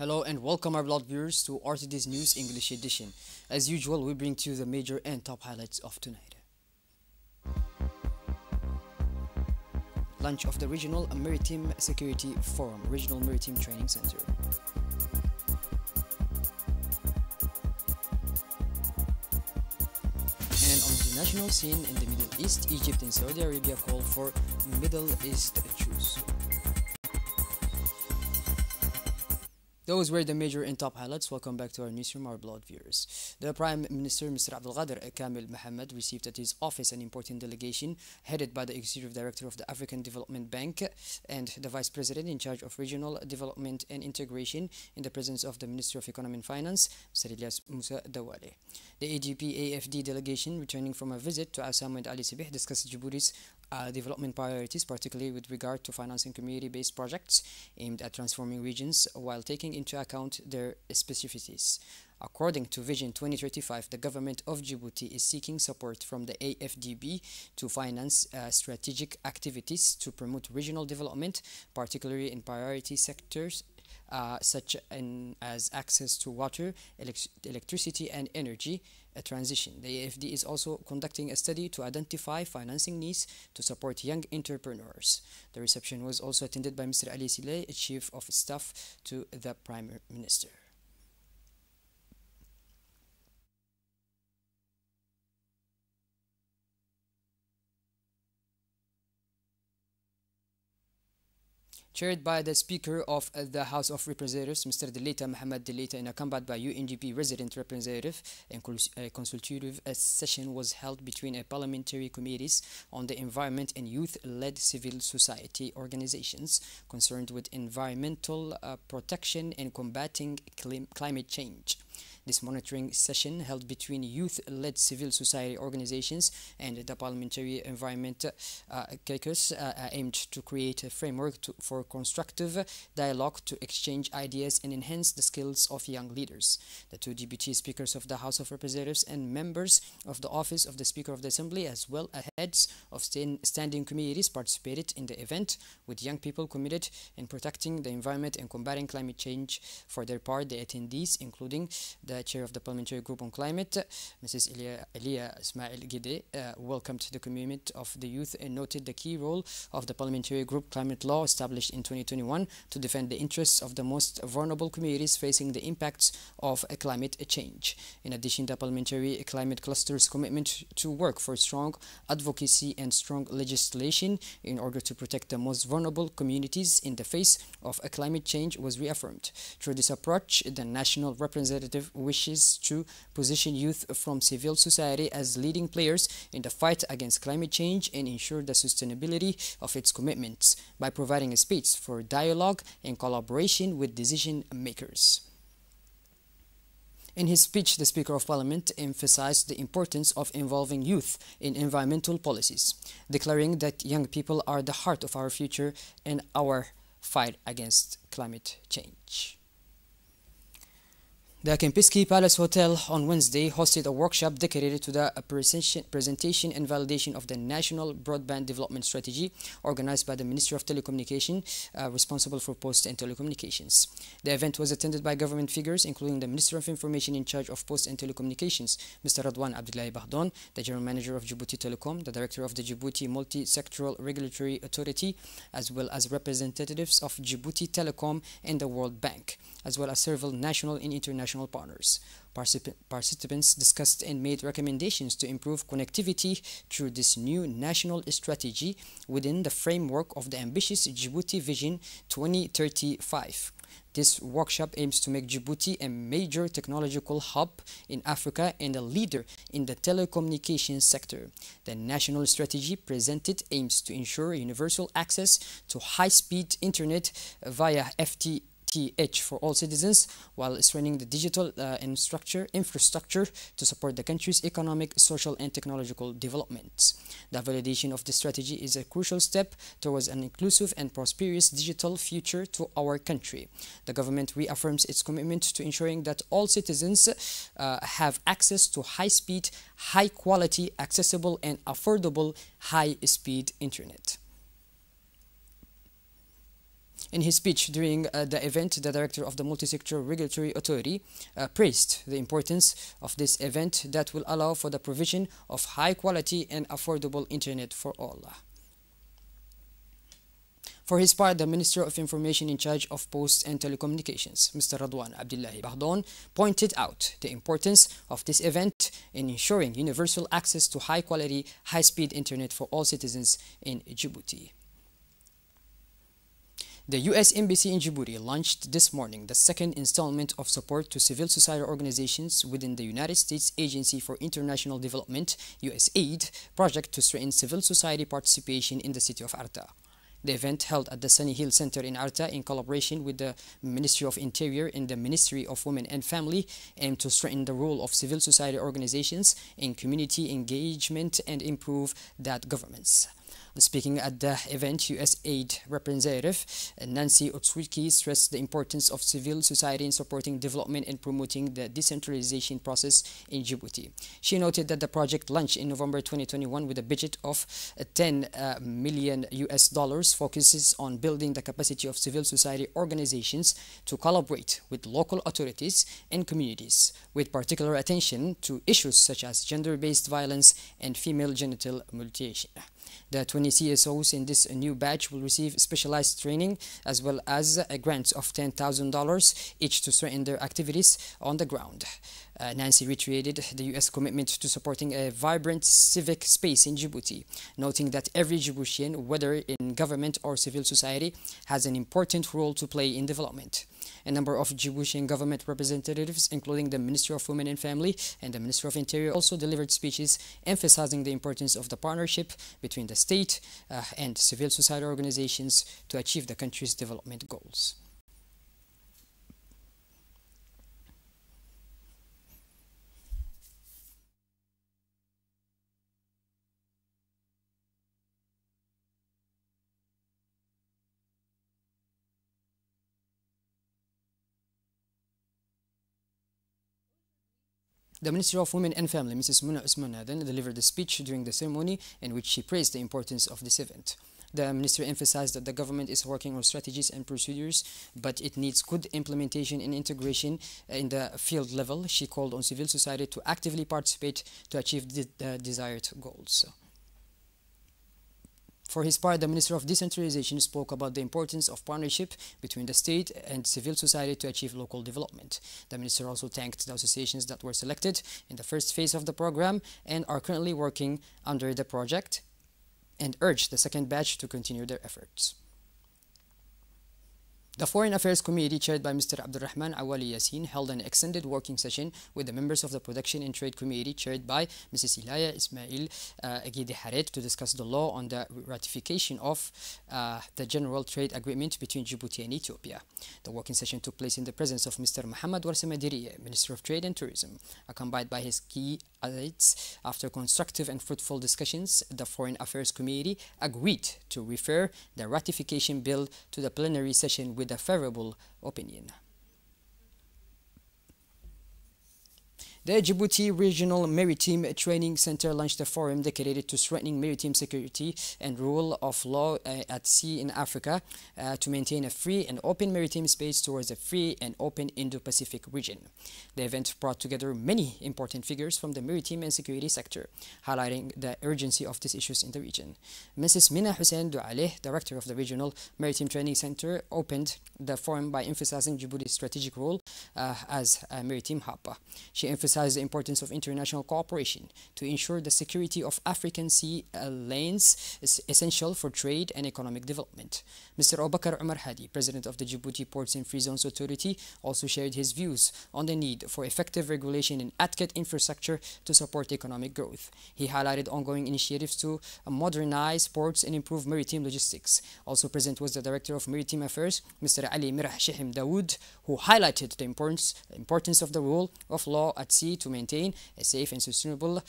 Hello and welcome our beloved viewers to RTD's News English edition. As usual, we bring to you the major and top highlights of tonight. Launch of the Regional Maritime Security Forum, Regional Maritime Training Center. And on the national scene in the Middle East, Egypt and Saudi Arabia call for Middle East truce. Those were the major and top highlights. Welcome back to our newsroom, our beloved viewers. The Prime Minister, Mr. Abdelkader Kamil Mohammed, received at his office an important delegation headed by the Executive Director of the African Development Bank and the Vice President in charge of Regional Development and Integration in the presence of the Minister of Economy and Finance, Mr. Ilyas Musa Dawale. The ADP-AFD delegation, returning from a visit to Assam and Ali Sibih, discussed Djibouti's development priorities, particularly with regard to financing community-based projects aimed at transforming regions while taking into account their specificities. According to Vision 2035, the government of Djibouti is seeking support from the AFDB to finance strategic activities to promote regional development, particularly in priority sectors such as access to water, electricity and energy transition. The AFD is also conducting a study to identify financing needs to support young entrepreneurs. The reception was also attended by Mr. Ali Sileh, Chief of Staff to the Prime Minister. Chaired by the Speaker of the House of Representatives, Mr. Delita Mohammed Delita, and accompanied by UNDP resident representative, a consultative session was held between parliamentary committees on the environment and youth-led civil society organizations concerned with environmental protection and combating climate change. This monitoring session held between youth-led civil society organizations and the Parliamentary Environment Caucus aimed to create a framework for constructive dialogue to exchange ideas and enhance the skills of young leaders. The two deputy speakers of the House of Representatives and members of the Office of the Speaker of the Assembly, as well as heads of standing committees, participated in the event, with young people committed in protecting the environment and combating climate change. For their part, the attendees, including the chair of the Parliamentary Group on Climate, Mrs. Elia Ismail Gide, welcomed the commitment of the youth and noted the key role of the Parliamentary Group Climate Law established in 2021 to defend the interests of the most vulnerable communities facing the impacts of climate change. In addition, the Parliamentary Climate Cluster's commitment to work for strong advocacy and strong legislation in order to protect the most vulnerable communities in the face of climate change was reaffirmed. Through this approach, the national representative wishes to position youth from civil society as leading players in the fight against climate change and ensure the sustainability of its commitments by providing a space for dialogue and collaboration with decision makers. In his speech, the Speaker of Parliament emphasized the importance of involving youth in environmental policies, declaring that young people are the heart of our future and our fight against climate change. The Kempinski Palace Hotel on Wednesday hosted a workshop dedicated to the presentation and validation of the National Broadband Development Strategy organized by the Ministry of Telecommunication, responsible for Post and Telecommunications. The event was attended by government figures, including the Minister of Information in charge of Post and Telecommunications, Mr. Radwan Abdullahi Bahdon, the General Manager of Djibouti Telecom, the Director of the Djibouti Multi-Sectoral Regulatory Authority, as well as representatives of Djibouti Telecom and the World Bank, as well as several national and international partners. Participants discussed and made recommendations to improve connectivity through this new national strategy within the framework of the ambitious Djibouti Vision 2035. This workshop aims to make Djibouti a major technological hub in Africa and a leader in the telecommunications sector. The national strategy presented aims to ensure universal access to high-speed internet via FTTH for all citizens, while strengthening the digital infrastructure to support the country's economic, social, and technological development. The validation of the strategy is a crucial step towards an inclusive and prosperous digital future to our country. The government reaffirms its commitment to ensuring that all citizens have access to high-speed, high-quality, accessible, and affordable high-speed internet. In his speech during the event, the director of the Multi-Sector Regulatory Authority praised the importance of this event that will allow for the provision of high-quality and affordable internet for all. For his part, the Minister of Information in charge of Posts and Telecommunications, Mr. Radwan Abdullahi Bahdoun, pointed out the importance of this event in ensuring universal access to high-quality, high-speed internet for all citizens in Djibouti. The U.S. Embassy in Djibouti launched this morning the second installment of support to civil society organizations within the United States Agency for International Development, USAID, project to strengthen civil society participation in the city of Arta. The event, held at the Sunny Hill Center in Arta in collaboration with the Ministry of Interior and the Ministry of Women and Family, aimed to strengthen the role of civil society organizations in community engagement and improve that governance. Speaking at the event, USAID Representative Nancy Otswicki stressed the importance of civil society in supporting development and promoting the decentralization process in Djibouti. She noted that the project launched in November 2021 with a budget of 10 million US dollars focuses on building the capacity of civil society organizations to collaborate with local authorities and communities, with particular attention to issues such as gender-based violence and female genital mutilation. The 20 CSOs in this new batch will receive specialized training as well as grants of $10,000 each to strengthen their activities on the ground. Nancy reiterated the U.S. commitment to supporting a vibrant civic space in Djibouti, noting that every Djiboutian, whether in government or civil society, has an important role to play in development. A number of Djiboutian government representatives, including the Ministry of Women and Family and the Ministry of Interior, also delivered speeches emphasizing the importance of the partnership between the state and civil society organizations to achieve the country's development goals. The Minister of Women and Family, Mrs. Muna Usman Adan, delivered a speech during the ceremony in which she praised the importance of this event. The minister emphasized that the government is working on strategies and procedures, but it needs good implementation and integration in the field level. She called on civil society to actively participate to achieve the desired goals. For his part, the Minister of Decentralization spoke about the importance of partnership between the state and civil society to achieve local development. The minister also thanked the associations that were selected in the first phase of the program and are currently working under the project, and urged the second batch to continue their efforts. The Foreign Affairs Committee, chaired by Mr. Abdulrahman Awali Yassin, held an extended working session with the members of the Production and Trade Committee, chaired by Mrs. Ilaya Ismail Agidi Haret, to discuss the law on the ratification of the General Trade Agreement between Djibouti and Ethiopia. The working session took place in the presence of Mr. Mohamed Warsamadiriye, Minister of Trade and Tourism, accompanied by his key aides. After constructive and fruitful discussions, the Foreign Affairs Committee agreed to refer the ratification bill to the plenary session with a favorable opinion. The Djibouti Regional Maritime Training Center launched a forum dedicated to strengthening maritime security and rule of law at sea in Africa to maintain a free and open maritime space towards a free and open Indo-Pacific region. The event brought together many important figures from the maritime and security sector, highlighting the urgency of these issues in the region. Mrs. Mina Hussein Doualeh, director of the Regional Maritime Training Center, opened the forum by emphasizing Djibouti's strategic role as a maritime hub. She emphasized the importance of international cooperation to ensure the security of African sea lanes is essential for trade and economic development. Mr. Obakar Umar Hadi, president of the Djibouti Ports and Free Zones Authority, also shared his views on the need for effective regulation and adequate infrastructure to support economic growth. He highlighted ongoing initiatives to modernize ports and improve maritime logistics. Also present was the Director of Maritime Affairs, Mr. Ali Mirah Shihim Dawood, who highlighted the importance of the rule of law at sea sea to maintain a safe and sustainable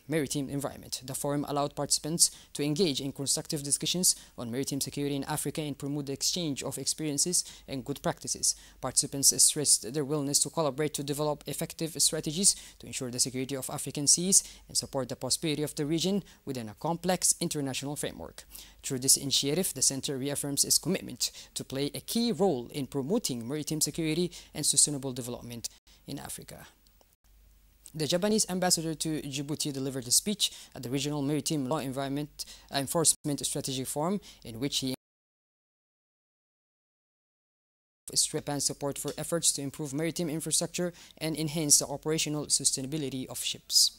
maritime environment. The forum allowed participants to engage in constructive discussions on maritime security in Africa and promote the exchange of experiences and good practices. Participants stressed their willingness to collaborate to develop effective strategies to ensure the security of African seas and support the prosperity of the region within a complex international framework. Through this initiative, the Center reaffirms its commitment to play a key role in promoting maritime security and sustainable development in Africa. The Japanese ambassador to Djibouti delivered a speech at the Regional Maritime Law Enforcement Strategic Forum, in which he Japan's support for efforts to improve maritime infrastructure and enhance the operational sustainability of ships.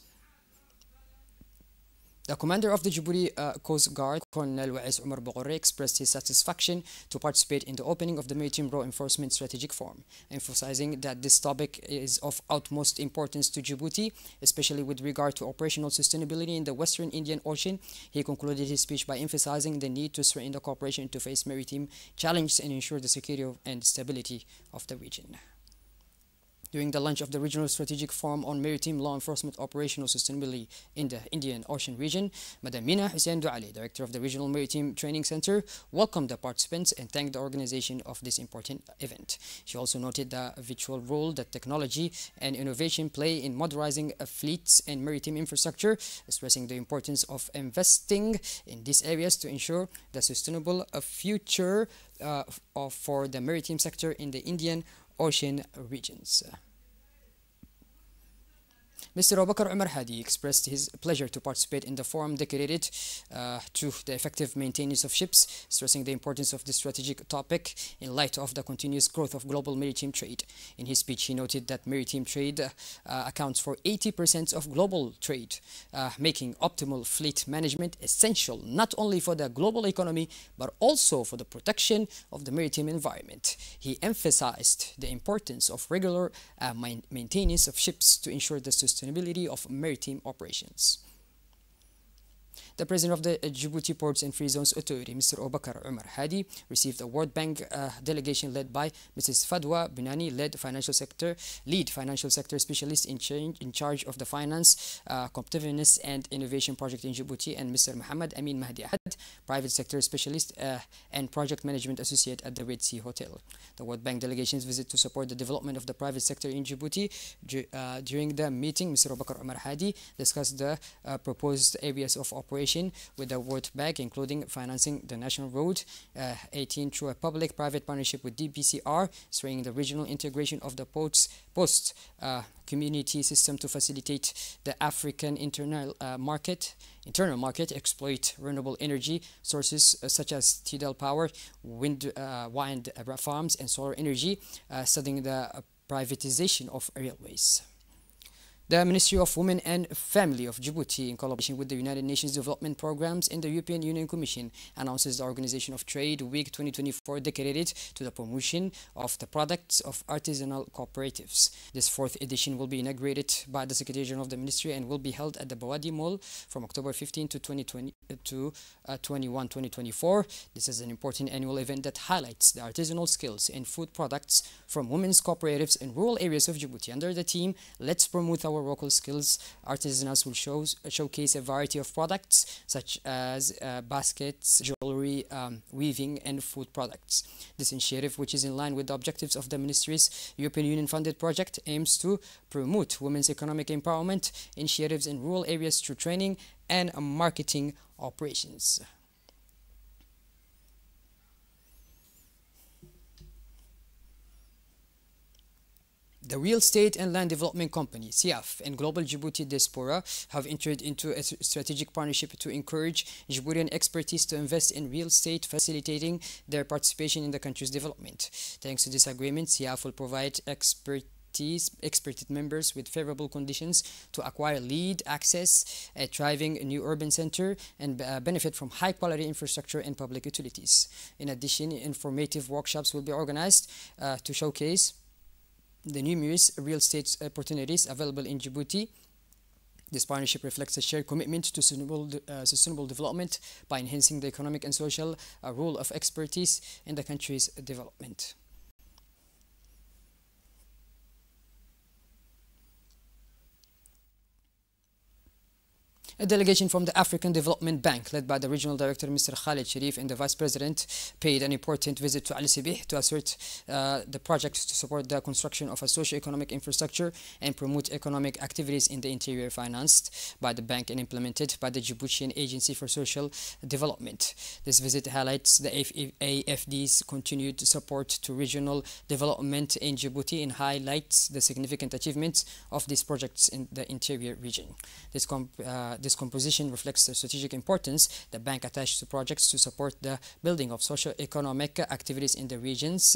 The commander of the Djibouti Coast Guard, Colonel Wais Omar Boghore, expressed his satisfaction to participate in the opening of the Maritime Law Enforcement Strategic Forum, emphasizing that this topic is of utmost importance to Djibouti, especially with regard to operational sustainability in the Western Indian Ocean. He concluded his speech by emphasizing the need to strengthen the cooperation to face maritime challenges and ensure the security and stability of the region. During the launch of the Regional Strategic Forum on Maritime Law Enforcement Operational Sustainability in the Indian Ocean region, Madam Mina Hussein Douali, Director of the Regional Maritime Training Center, welcomed the participants and thanked the organization of this important event. She also noted the vital role that technology and innovation play in modernizing fleets and maritime infrastructure, stressing the importance of investing in these areas to ensure the sustainable future for the maritime sector in the Indian Ocean regions. Mr. Abubakar Umar Hadi expressed his pleasure to participate in the forum dedicated to the effective maintenance of ships, stressing the importance of this strategic topic in light of the continuous growth of global maritime trade. In his speech, he noted that maritime trade accounts for 80% of global trade, making optimal fleet management essential not only for the global economy but also for the protection of the maritime environment. He emphasized the importance of regular maintenance of ships to ensure the sustainability of maritime operations. The president of the Djibouti Ports and Free Zones Authority, Mr. Abubakar Umar Hadi, received a World Bank delegation led by Mrs. Fadwa Binani, lead financial sector specialist in charge of the finance, competitiveness and innovation project in Djibouti, and Mr. Muhammad Amin Mahdi Ahad, private sector specialist and project management associate at the Red Sea Hotel. The World Bank delegation's visit to support the development of the private sector in Djibouti. During the meeting, Mr. Abubakar Umar Hadi discussed the proposed areas of operation with the World Bank, including financing the National Road 18 through a public-private partnership with DPCR, strengthening the regional integration of the post community system to facilitate the African internal market, exploit renewable energy sources such as tidal power, wind farms, and solar energy, studying the privatization of railways. The Ministry of Women and Family of Djibouti, in collaboration with the United Nations Development Programs and the European Union Commission, announces the organization of Trade Week 2024 dedicated to the promotion of the products of artisanal cooperatives. This fourth edition will be inaugurated by the Secretary General of the Ministry and will be held at the Bawadi Mall from October 15 to 2024. This is an important annual event that highlights the artisanal skills and food products from women's cooperatives in rural areas of Djibouti. Under the theme, Let's Promote Our Local Skills, artisans will showcase a variety of products such as baskets, jewelry, weaving, and food products. This initiative, which is in line with the objectives of the Ministry's European Union-funded project, aims to promote women's economic empowerment initiatives in rural areas through training and marketing operations. The Real Estate and Land Development Company, SIAF, and Global Djibouti Diaspora have entered into a strategic partnership to encourage Djiboutian expertise to invest in real estate, facilitating their participation in the country's development. Thanks to this agreement, SIAF will provide expertise members with favorable conditions to acquire lead access, a thriving new urban center, and benefit from high-quality infrastructure and public utilities. In addition, informative workshops will be organized to showcase the numerous real estate opportunities available in Djibouti. This partnership reflects a shared commitment to sustainable development by enhancing the economic and social role of expertise in the country's development. A delegation from the African Development Bank, led by the Regional Director Mr. Khalid Sharif and the Vice President, paid an important visit to Ali Sibih to assert the project to support the construction of a socio-economic infrastructure and promote economic activities in the interior, financed by the bank and implemented by the Djiboutian Agency for Social Development. This visit highlights the AFD's continued support to regional development in Djibouti and highlights the significant achievements of these projects in the interior region. This composition reflects the strategic importance the bank attached to projects to support the building of socio-economic activities in the regions.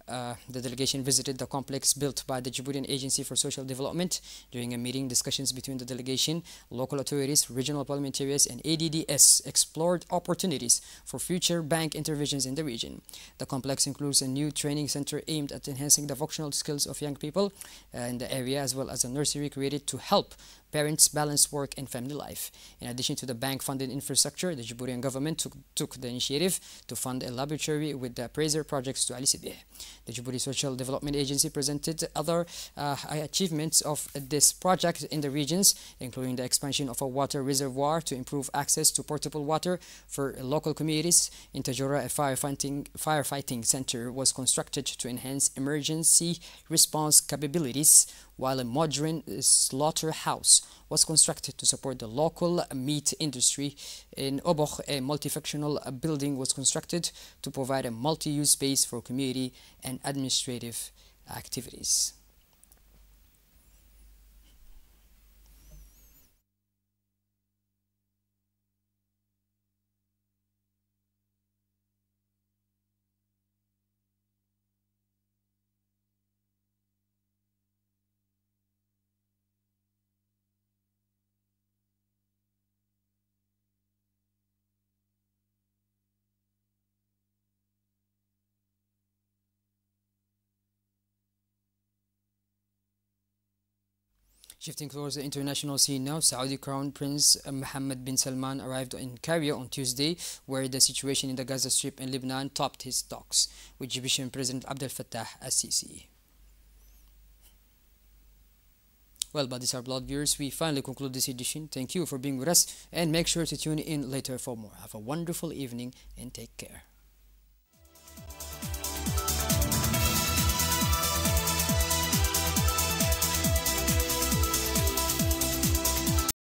The delegation visited the complex built by the Djiboutian Agency for Social Development. During a meeting, discussions between the delegation, local authorities, regional parliamentarians, and ADDS explored opportunities for future bank interventions in the region. The complex includes a new training center aimed at enhancing the vocational skills of young people in the area, as well as a nursery created to help parents balance work and family life. In addition to the bank-funded infrastructure, the Djiboutian government took the initiative to fund a laboratory with the appraiser projects to Ali Sibih. The Djibouti Social Development Agency presented other achievements of this project in the regions, including the expansion of a water reservoir to improve access to portable water for local communities. In Tajura, a firefighting center was constructed to enhance emergency response capabilities, while a modern slaughterhouse was constructed to support the local meat industry. In Oboch, a multifunctional building was constructed to provide a multi-use space for community and administrative activities. Shifting towards the international scene now, Saudi Crown Prince Mohammed bin Salman arrived in Cairo on Tuesday, where the situation in the Gaza Strip and Lebanon topped his talks with Egyptian President Abdel Fattah al-Sisi. Well, but these are blood viewers. We finally conclude this edition. Thank you for being with us, and make sure to tune in later for more. Have a wonderful evening and take care.